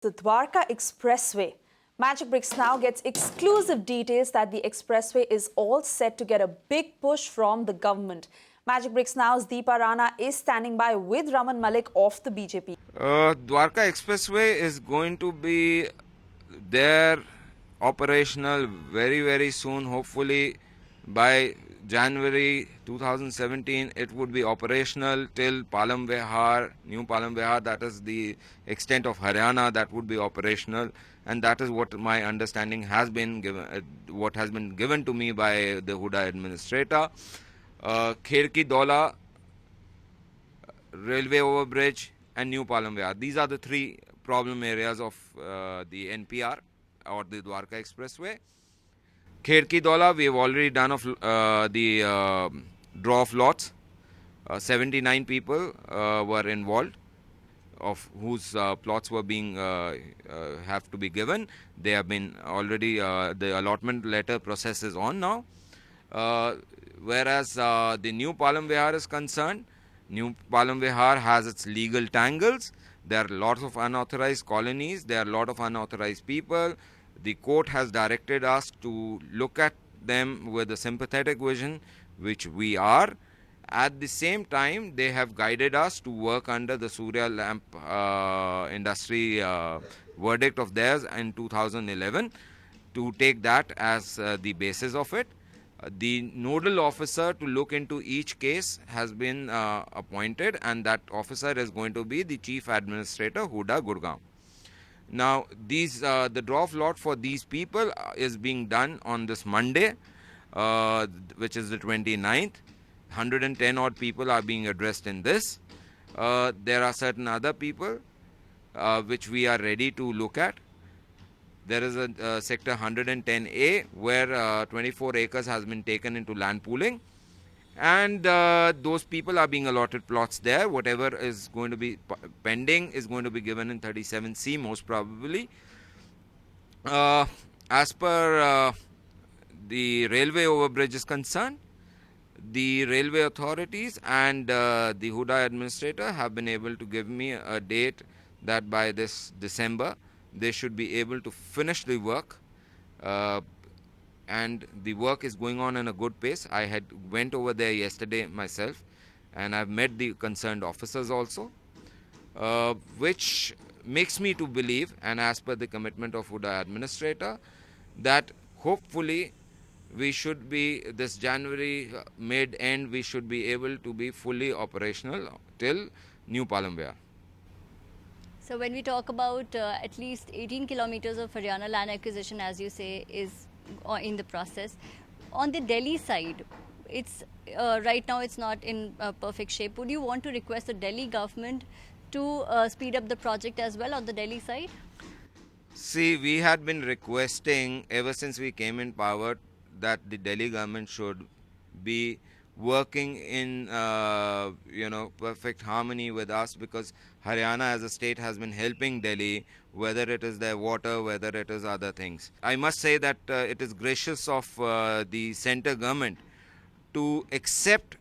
The Dwarka Expressway. Magic Bricks now gets exclusive details that the expressway is all set to get a big push from the government. Magic Bricks Now's Deepa Rana is standing by with Raman Malik of the BJP. Dwarka Expressway is going to be there operational very soon. Hopefully by January 2017 it would be operational till Palam Vihar, New Palam Vihar, that is the extent of Haryana, that would be operational, and that is what my understanding has been given, what has been given to me by the Huda administrator. Kherki Dola railway overbridge and New Palam Vihar. These are the three problem areas of the NPR or the Dwarka Expressway. Kherki Dola, we have already done of the draw of lots. 79 people were involved, of whose plots were being have to be given. They have been already, the allotment letter process is on now. Whereas the New Palam Vihar is concerned, New Palam Vihar has its legal tangles. There are lots of unauthorized colonies. There are a lot of unauthorized people. The court has directed us to look at them with a sympathetic vision, which we are. At the same time, they have guided us to work under the Surya Lamp industry verdict of theirs in 2011, to take that as the basis of it. The nodal officer to look into each case has been appointed, and that officer is going to be the Chief Administrator, Huda Gurgaon. Now, the draw of lot for these people is being done on this Monday, which is the 29th. 110 odd people are being addressed in this. There are certain other people which we are ready to look at. There is a sector 110A where 24 acres has been taken into land pooling, and those people are being allotted plots there. Whatever is going to be pending is going to be given in 37C most probably. As per the railway overbridge is concerned, the railway authorities and the Huda administrator have been able to give me a date that by this December they should be able to finish the work, and the work is going on in a good pace. I had went over there yesterday myself, and I've met the concerned officers also, which makes me to believe, and as per the commitment of Huda administrator, that hopefully we should be, this January mid-end, we should be able to be fully operational till New Palam Vihar. So when we talk about at least 18 kilometers of Haryana land acquisition, as you say, is in the process. On the Delhi side, it's right now it's not in perfect shape. Would you want to request the Delhi government to speed up the project as well on the Delhi side? See, we had been requesting ever since we came in power that the Delhi government should be working in perfect harmony with us, because Haryana as a state has been helping Delhi, whether it is their water, whether it is other things. I must say that it is gracious of the center government to accept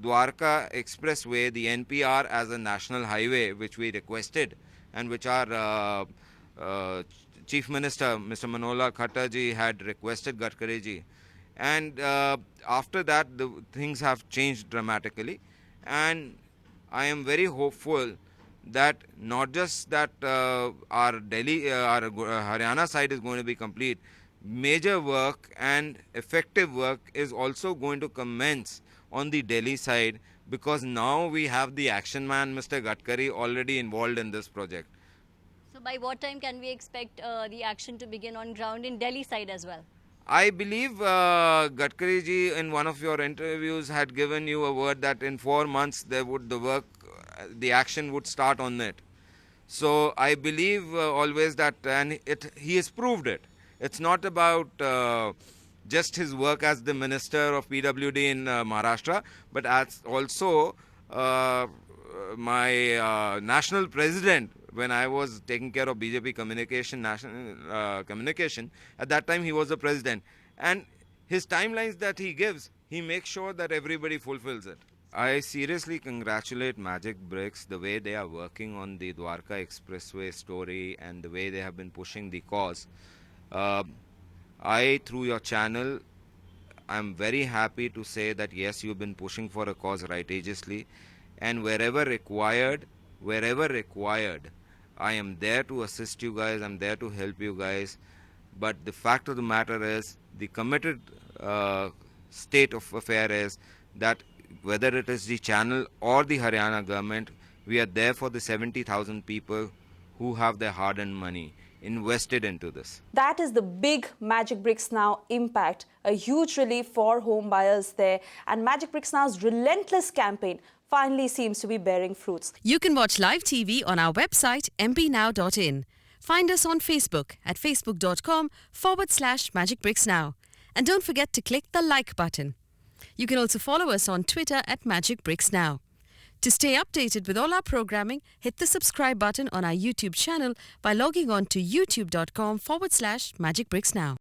Dwarka Expressway, the NPR, as a national highway, which we requested, and which our Chief Minister, Mr. Manohar Khattar ji, had requested Gadkari ji. And after that, the things have changed dramatically, and I am very hopeful that not just that our Delhi, our Haryana side is going to be complete, major work and effective work is also going to commence on the Delhi side, because now we have the action man, Mr. Gadkari, already involved in this project. So by what time can we expect the action to begin on ground in Delhi side as well? I believe Gadkari ji in one of your interviews had given you a word that in 4 months the action would start on it. So I believe always that, and he has proved it. It's not about just his work as the Minister of PWD in Maharashtra, but as also my national president, when I was taking care of BJP communication, national communication. At that time, he was the president. And his timelines that he gives, he makes sure that everybody fulfills it. I seriously congratulate Magic Bricks the way they are working on the Dwarka Expressway story and the way they have been pushing the cause. Uh, I, through your channel, I'm very happy to say that yes, you've been pushing for a cause righteously, and wherever required, I am there to assist you guys. I'm there to help you guys. But the fact of the matter is, the committed state of affair is that whether it is the channel or the Haryana government, we are there for the 70,000 people who have their hard-earned money invested into this. That is the big Magic Bricks Now impact, a huge relief for home buyers there. And Magic Bricks Now's relentless campaign finally seems to be bearing fruits. You can watch live TV on our website mpnow.in. Find us on Facebook at facebook.com/magicbricksnow. And don't forget to click the like button. You can also follow us on Twitter at Magic Bricks Now. To stay updated with all our programming, hit the subscribe button on our YouTube channel by logging on to youtube.com/magicbricksnow.